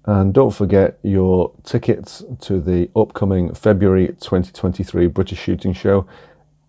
And don't forget your tickets to the upcoming February 2023 British Shooting Show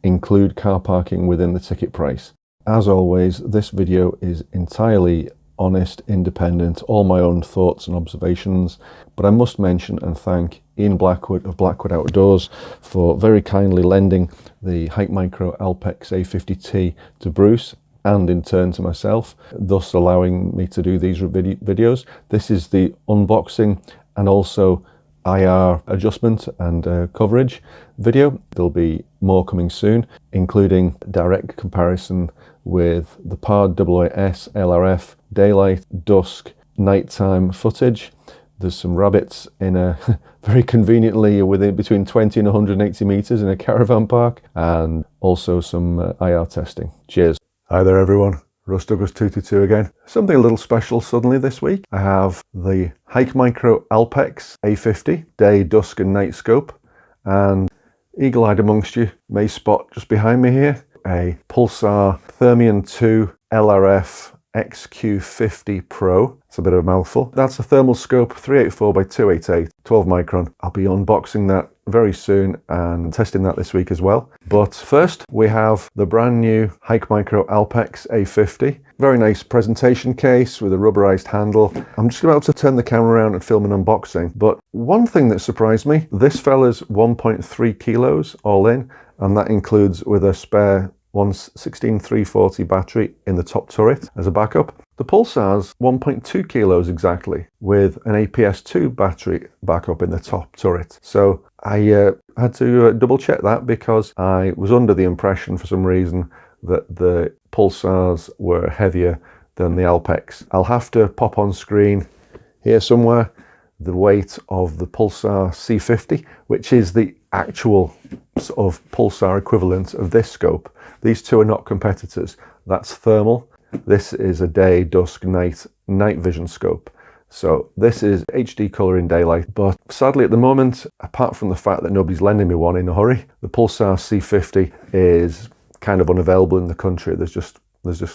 include car parking within the ticket price. As always, this video is entirely honest, independent, all my own thoughts and observations, but I must mention and thank Ian Blackwood of Blackwood Outdoors for very kindly lending the HIKMICRO Alpex A50T to Bruce and in turn to myself, thus allowing me to do these videos. This is the unboxing and also IR adjustment and coverage video. There'll be more coming soon, including direct comparison with the PARD008S-LRF daylight, dusk, nighttime footage. There's some rabbits in a very conveniently within between 20 and 180 meters in a caravan park, and also some IR testing. Cheers. Hi there everyone, Russ Douglas 222 again. Something a little special suddenly this week. I have the HIKMICRO Alpex A50 day, dusk and night scope, and eagle-eyed amongst you may spot just behind me here a Pulsar Thermion2 LRF XQ50 Pro. It's a bit of a mouthful. That's a thermal scope, 384 by 288, 12 micron. I'll be unboxing that very soon and testing that this week as well. But first, we have the brand new HIKMICRO Alpex A50. Very nice presentation case with a rubberized handle. I'm just about to turn the camera around and film an unboxing. But one thing that surprised me, this fella's 1.3 kilos all in, and that includes with a spare 16340 battery in the top turret as a backup. The Pulsar's 1.2 kilos exactly, with an APS-2 battery backup in the top turret. So I had to double check that because I was under the impression for some reason that the Pulsars were heavier than the Alpex. I'll have to pop on screen here somewhere the weight of the Pulsar C50, which is the actual sort of Pulsar equivalent of this scope. These two are not competitors. That's thermal. This is a day, dusk, night vision scope. So this is HD color in daylight, but sadly at the moment, apart from the fact that nobody's lending me one in a hurry, the Pulsar C50 is kind of unavailable in the country. There's just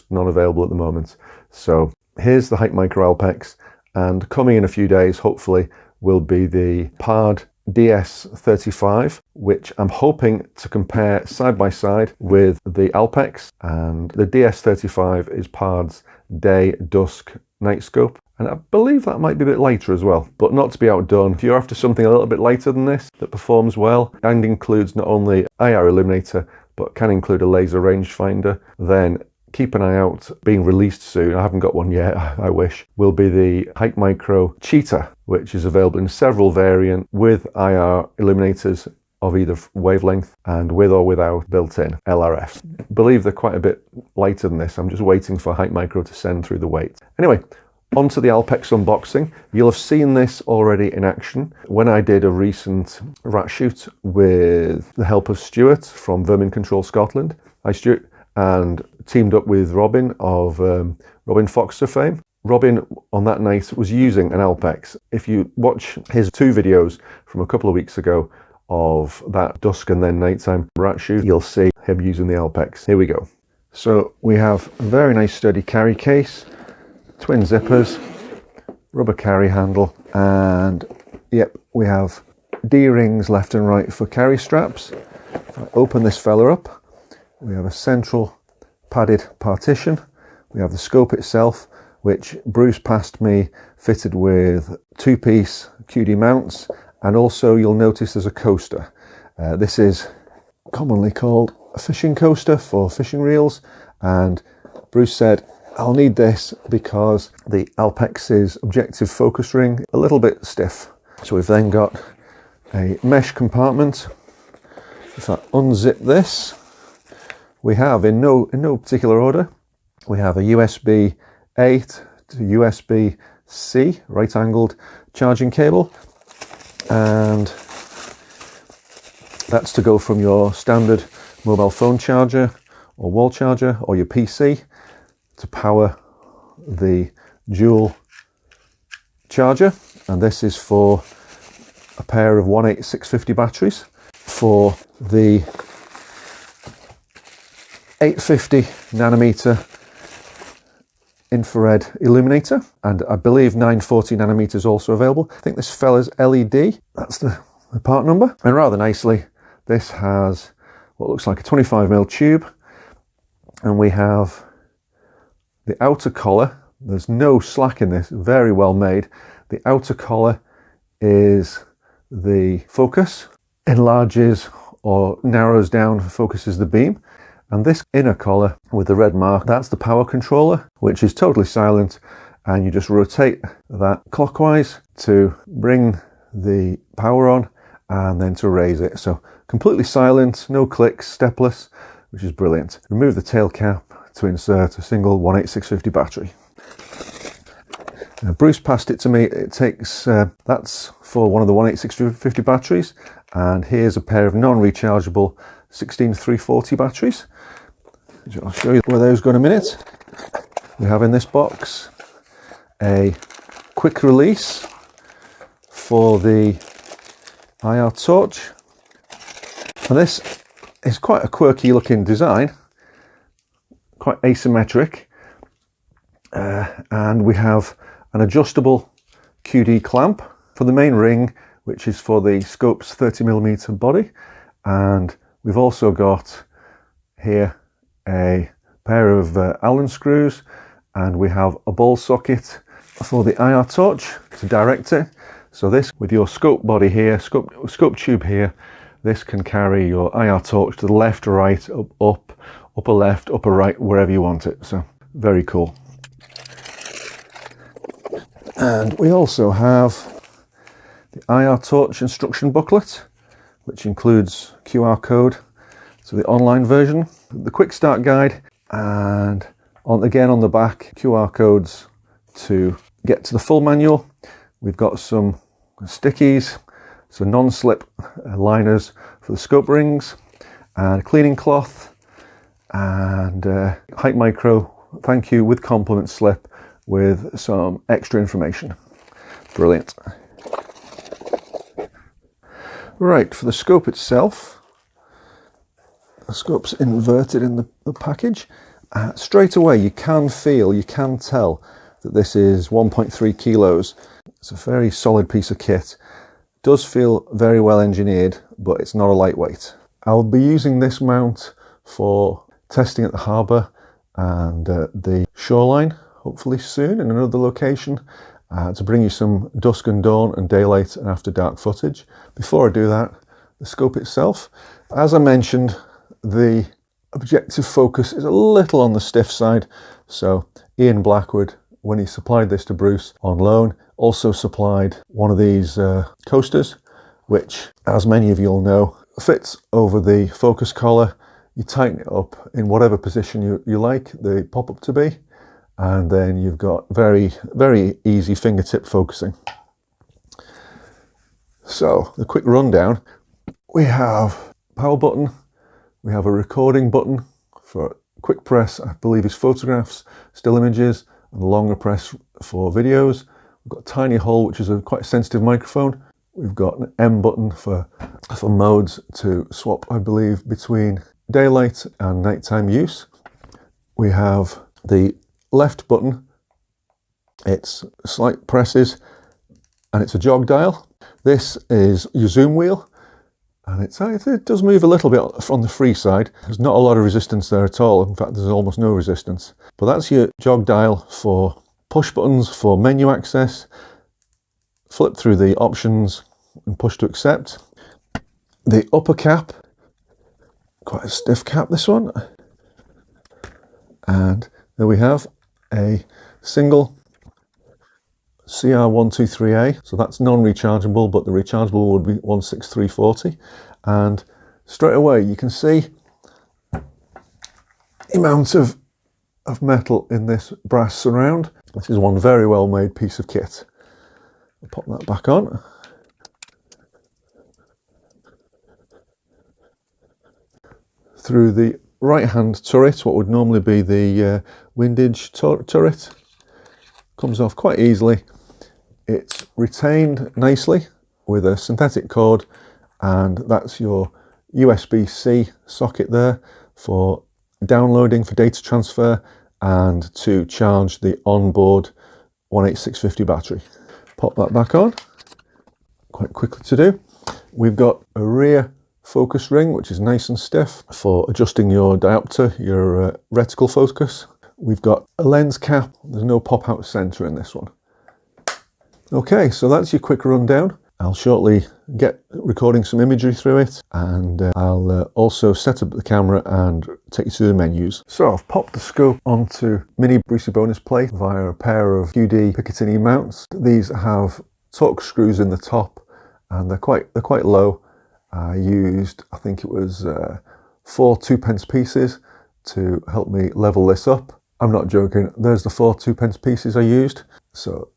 none available at the moment. So here's the HIKMICRO Alpex, and coming in a few days, hopefully, will be the PARD DS35, which I'm hoping to compare side by side with the Alpex, and the DS35 is PARD's day, dusk, night scope, and I believe that might be a bit lighter as well, but not to be outdone. If you're after something a little bit lighter than this that performs well and includes not only IR illuminator but can include a laser rangefinder, then keep an eye out. Being released soon, I haven't got one yet, I wish, will be the HIKMICRO Cheetah, which is available in several variants with IR illuminators of either wavelength and with or without built-in LRFs. I believe they're quite a bit lighter than this. I'm just waiting for HIKMICRO to send through the weight. Anyway, onto the Alpex unboxing. You'll have seen this already in action when I did a recent rat shoot with the help of Stuart from Vermin Control Scotland. Hi Stuart. And teamed up with Robin of Robin Foxter fame. Robin on that night was using an Alpex. If you watch his two videos from a couple of weeks ago of that dusk and then nighttime rat shoot, you'll see him using the Alpex. Here we go. So we have a very nice sturdy carry case, twin zippers, rubber carry handle, and yep, we have D-rings left and right for carry straps. If I open this fella up, we have a central padded partition. We have the scope itself, which Bruce passed me fitted with two-piece QD mounts, and also you'll notice there's a coaster. This is commonly called a fishing coaster for fishing reels, and Bruce said, I'll need this because the Alpex's objective focus ring a little bit stiff. So we've then got a mesh compartment. If I unzip this, we have, in no particular order, we have a USB A to USB-C right-angled charging cable, and that's to go from your standard mobile phone charger or wall charger or your PC to power the dual charger, and this is for a pair of 18650 batteries. For the 850 nanometer infrared illuminator, and I believe 940 nanometers also available. I think this fella's LED, that's the part number. And rather nicely, this has what looks like a 25mm tube, and we have the outer collar. There's no slack in this, very well made. The outer collar is the focus, enlarges or narrows down, focuses the beam. And this inner collar with the red mark, that's the power controller, which is totally silent, and you just rotate that clockwise to bring the power on and then to raise it. So completely silent, no clicks, stepless, which is brilliant. Remove the tail cap to insert a single 18650 battery. Bruce passed it to me. It takes, that's for one of the 18650 batteries, and here's a pair of non-rechargeable 16340 batteries. I'll show you where those go in a minute. We have in this box a quick release for the IR torch, and this is quite a quirky looking design, quite asymmetric, and we have an adjustable QD clamp for the main ring, which is for the scope's 30mm body, and we've also got here a pair of Allen screws, and we have a ball socket for the IR torch to direct it. So this, with your scope body here, scope tube here, this can carry your IR torch to the left or right, up, upper left, upper right, wherever you want it. So very cool. And we also have the IR torch instruction booklet, which includes QR code to the online version, the quick start guide, and again on the back, QR codes to get to the full manual. We've got some stickies, some non-slip liners for the scope rings, and a cleaning cloth, and HIKMICRO thank you with compliment slip with some extra information. Brilliant. Right, for the scope itself, the scope's inverted in the package. Straight away you can tell that this is 1.3 kilos. It's a very solid piece of kit. Does feel very well engineered, but it's not a lightweight. I'll be using this mount for testing at the harbour and the shoreline, hopefully soon in another location, to bring you some dusk and dawn and daylight and after dark footage. Before I do that, the scope itself, as I mentioned, the objective focus is a little on the stiff side. So Ian Blackwood, when he supplied this to Bruce on loan, also supplied one of these coasters, which, as many of you will know, fits over the focus collar. You tighten it up in whatever position you like the pop-up to be, and then you've got very, very easy fingertip focusing. So the quick rundown, we have a power button, we have a recording button for quick press, I believe is photographs, still images, and a longer press for videos. We've got a tiny hole, which is a quite sensitive microphone. We've got an M button for modes to swap, I believe, between daylight and nighttime use. We have the left button, it's slight presses, and it's a jog dial. This is your zoom wheel, and it does move a little bit on the free side. There's not a lot of resistance there at all. In fact, there's almost no resistance. But that's your jog dial for push buttons for menu access. Flip through the options and push to accept. The upper cap, quite a stiff cap, this one. And there we have a single CR123A, so that's non-rechargeable, but the rechargeable would be 16340. And straight away you can see the amount of metal in this brass surround. This is one very well made piece of kit. I'll pop that back on. Through the right hand turret, what would normally be the windage turret, comes off quite easily. It's retained nicely with a synthetic cord, and that's your USB-C socket there for downloading, for data transfer, and to charge the onboard 18650 battery. Pop that back on, quite quickly to do. We've got a rear focus ring, which is nice and stiff for adjusting your diopter, your reticle focus. We've got a lens cap. There's no pop-out center in this one. Okay, so that's your quick rundown. I'll shortly get recording some imagery through it, and I'll also set up the camera and take you through the menus. So I've popped the scope onto mini Brucey bonus plate via a pair of QD Picatinny mounts. These have torque screws in the top, and they're quite low. I used, I think it was 4 2p pieces to help me level this up. I'm not joking, there's the 4 2p pieces I used. So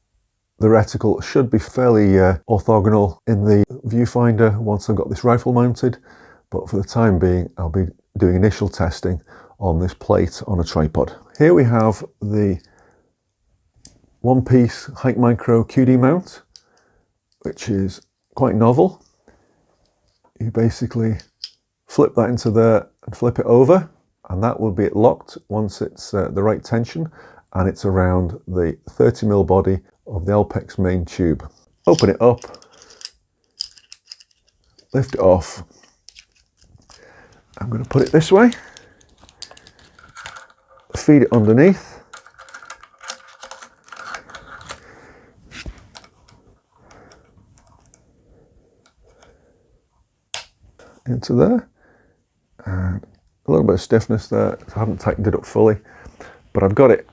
the reticle should be fairly orthogonal in the viewfinder once I've got this rifle mounted, but for the time being I'll be doing initial testing on this plate on a tripod. Here we have the one-piece HIKMICRO QD mount, which is quite novel. You basically flip that into there and flip it over, and that will be locked once it's the right tension, and it's around the 30mm body of the Alpex main tube. Open it up, lift it off. I'm going to put it this way, feed it underneath, into there, and a little bit of stiffness there. I haven't tightened it up fully, but I've got it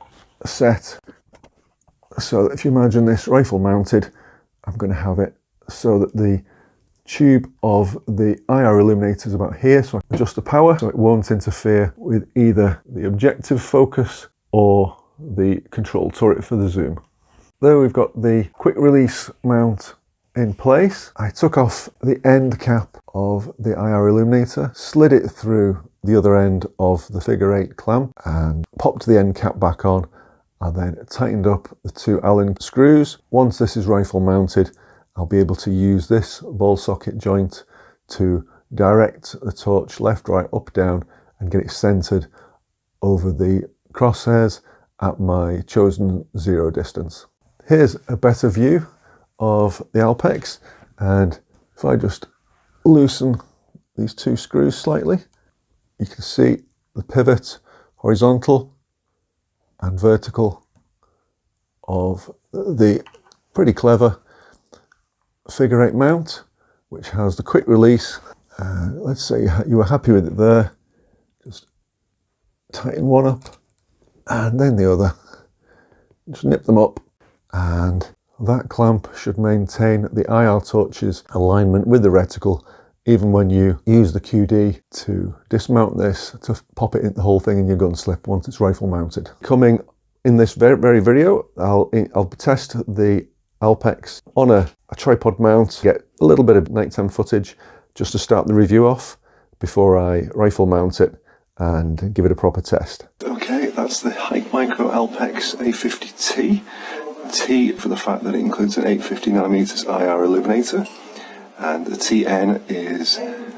set so that if you imagine this rifle mounted, I'm going to have it so that the tube of the IR illuminator is about here, so I can adjust the power so it won't interfere with either the objective focus or the control turret for the zoom. There we've got the quick release mount in place. I took off the end cap of the IR illuminator, slid it through the other end of the figure 8 clamp and popped the end cap back on, and then tightened up the 2 Allen screws. Once this is rifle mounted, I'll be able to use this ball socket joint to direct the torch left, right, up, down, and get it centered over the crosshairs at my chosen 0 distance. Here's a better view of the Alpex, and if I just loosen these 2 screws slightly, you can see the pivot, horizontal and vertical, of the pretty clever figure 8 mount, which has the quick release. Let's say you were happy with it there, just tighten one up and then the other, just nip them up, and that clamp should maintain the IR torch's alignment with the reticle even when you use the QD to dismount this, to pop it in the whole thing in your gun slip once it's rifle mounted. Coming in this very video, I'll test the Alpex on a tripod mount, get a little bit of nighttime footage just to start the review off before I rifle mount it and give it a proper test. Okay, that's the HIKMICRO Alpex A50T. T for the fact that it includes an 850mm IR illuminator, and the TN is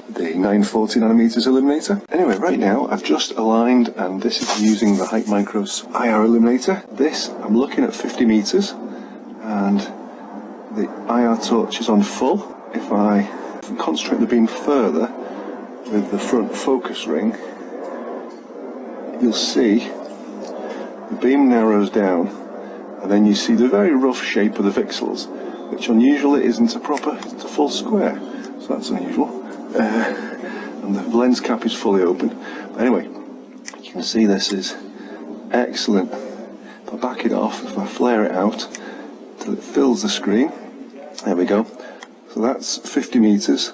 the 940nm illuminator. Anyway, right now I've just aligned, and this is using the HIKMICRO's IR illuminator. This, I'm looking at 50 meters, and the IR torch is on full. If I concentrate the beam further with the front focus ring, you'll see the beam narrows down, and then you see the very rough shape of the VCSELs, which unusually isn't it's a full square, so that's unusual. And the lens cap is fully open. But anyway, you can see this is excellent. If I back it off, if I flare it out till it fills the screen, there we go. So that's 50 meters,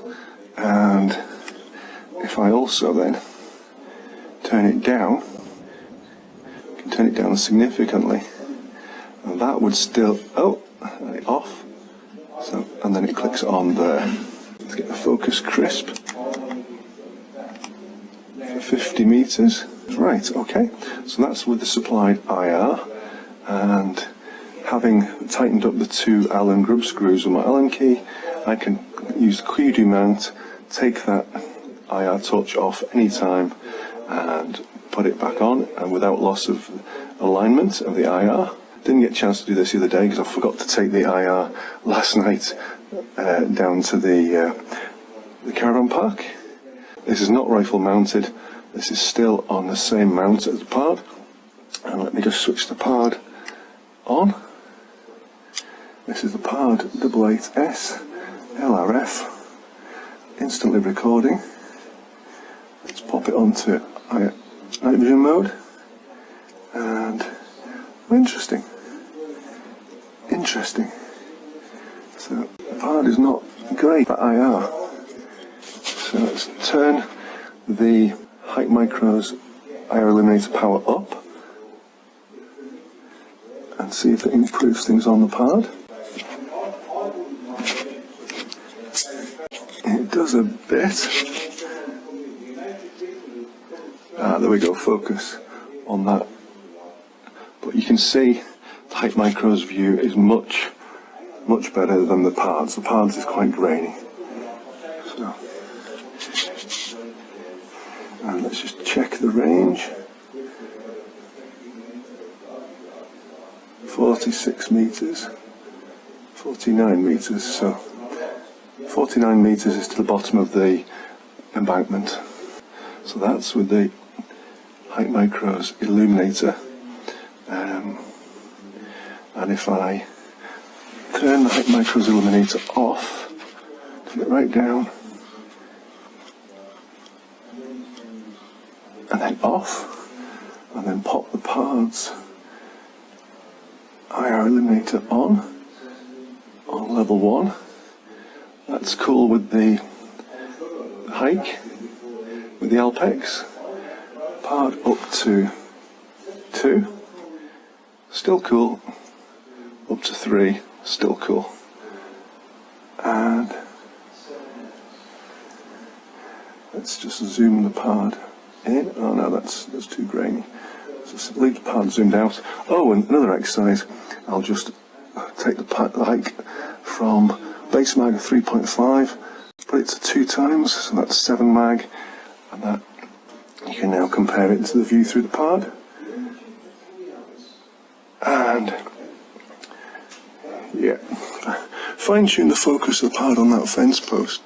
and if I also then turn it down, I can turn it down significantly, and that would still, off, so, and then it clicks on there. Let's get the focus crisp for 50 meters. Right, okay, so that's with the supplied IR, and having tightened up the 2 Allen grub screws with my Allen key, I can use the QD mount, take that IR torch off anytime and put it back on, and without loss of alignment of the IR. Didn't get a chance to do this the other day because I forgot to take the IR last night down to the caravan park. This is not rifle mounted. This is still on the same mount as the PARD. And let me just switch the PARD on. This is the PARD008S-LRF. Instantly recording. Let's pop it onto night vision mode. And interesting. So the PARD is not great at IR. So let's turn the HIKMICRO's IR illuminator power up and see if it improves things on the PARD. It does a bit. There we go, focus on that. But you can see the HIKMICRO's view is much better than the PARD's. The PARD's is quite grainy. So, and let's just check the range. 46 meters, 49 meters. So 49 meters is to the bottom of the embankment. So that's with the HIKMICRO's illuminator. And if I turn the HIKMICRO's illuminator off, turn it right down, and then off, and then pop the PARD's IR illuminator on level 1. That's cool with the hike, with the Alpex. PARD up to 2, still cool. Up to 3, still cool. And let's just zoom the PARD in. Oh no, that's too grainy. So leave the PARD zoomed out. Oh, and another exercise. I'll just take the hike from base mag of 3.5, put it to 2 times, so that's 7 mag, and that you can now compare it to the view through the PARD. And yeah, fine-tune the focus of the PARD on that fence post.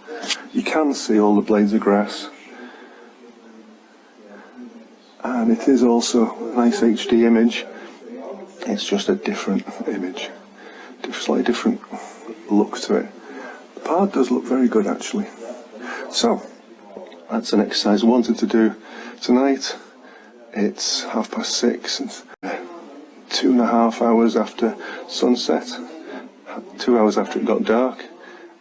You can see all the blades of grass, and it is also a nice HD image. It's just a different image, slightly different look to it. The PARD does look very good actually. So that's an exercise I wanted to do tonight. It's 6:30. It's 2.5 hours after sunset, 2 hours after it got dark,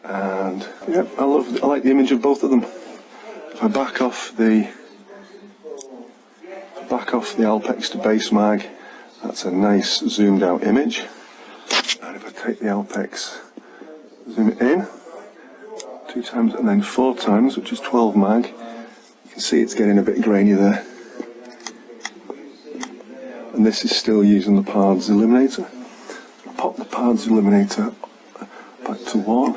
and yeah, I like the image of both of them. If I back off the Alpex to base mag, that's a nice zoomed out image. And if I take the Alpex, zoom it in 2 times and then 4 times, which is 12 mag, you can see it's getting a bit grainy there. And this is still using the PARD's illuminator. I'll pop the PARD's illuminator back to 1.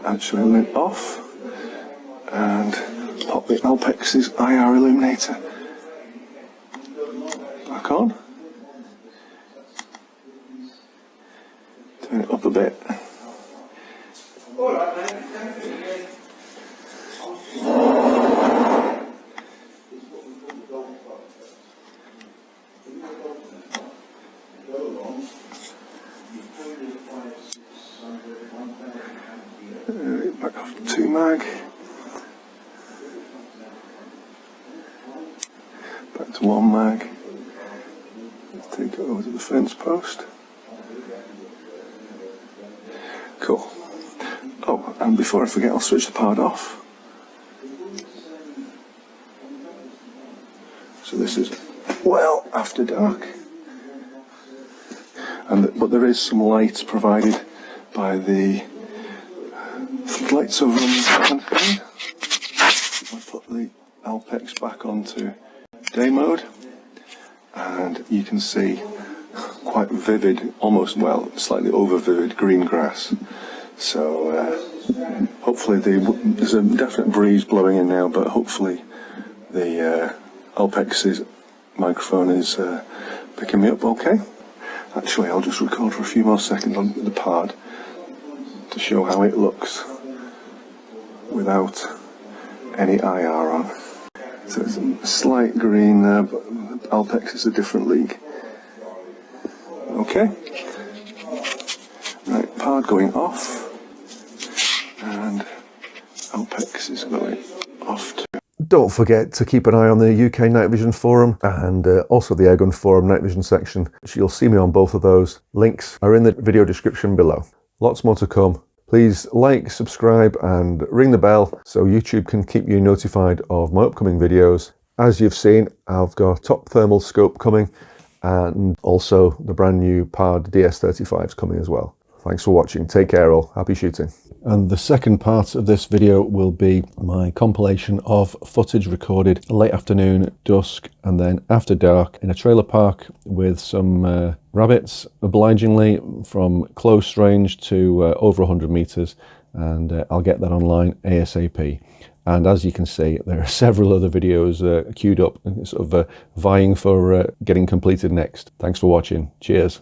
Actually lit off. And pop the Alpex's IR illuminator back on. Turn it up a bit. Back off to 2 mag. Back to 1 mag. Let's take it over to the fence post. Cool. Oh, and before I forget, I'll switch the PARD off. So this is well after dark. But there is some light provided by the floodlights over on the hand. I put the Alpex back onto day mode, and you can see quite vivid, almost, well, slightly over vivid green grass. So Hopefully there's a definite breeze blowing in now, but hopefully the Alpex's microphone is picking me up okay. Actually, I'll just record for a few more seconds on the PARD to show how it looks without any IR on. So it's a slight green there, but Alpex is a different league. Okay. Right, PARD going off, and Alpex is going off too. Don't forget to keep an eye on the UK Night Vision forum and also the Airgun forum Night Vision section. You'll see me on both of those. Links are in the video description below. Lots more to come. Please like, subscribe and ring the bell so YouTube can keep you notified of my upcoming videos. As you've seen, I've got a top thermal scope coming and also the brand new PARD DS35s coming as well. Thanks for watching. Take care all. Happy shooting. And the second part of this video will be my compilation of footage recorded late afternoon, dusk, and then after dark in a trailer park with some rabbits, obligingly from close range to over 100 meters. And I'll get that online ASAP. And as you can see, there are several other videos queued up, sort of vying for getting completed next. Thanks for watching. Cheers.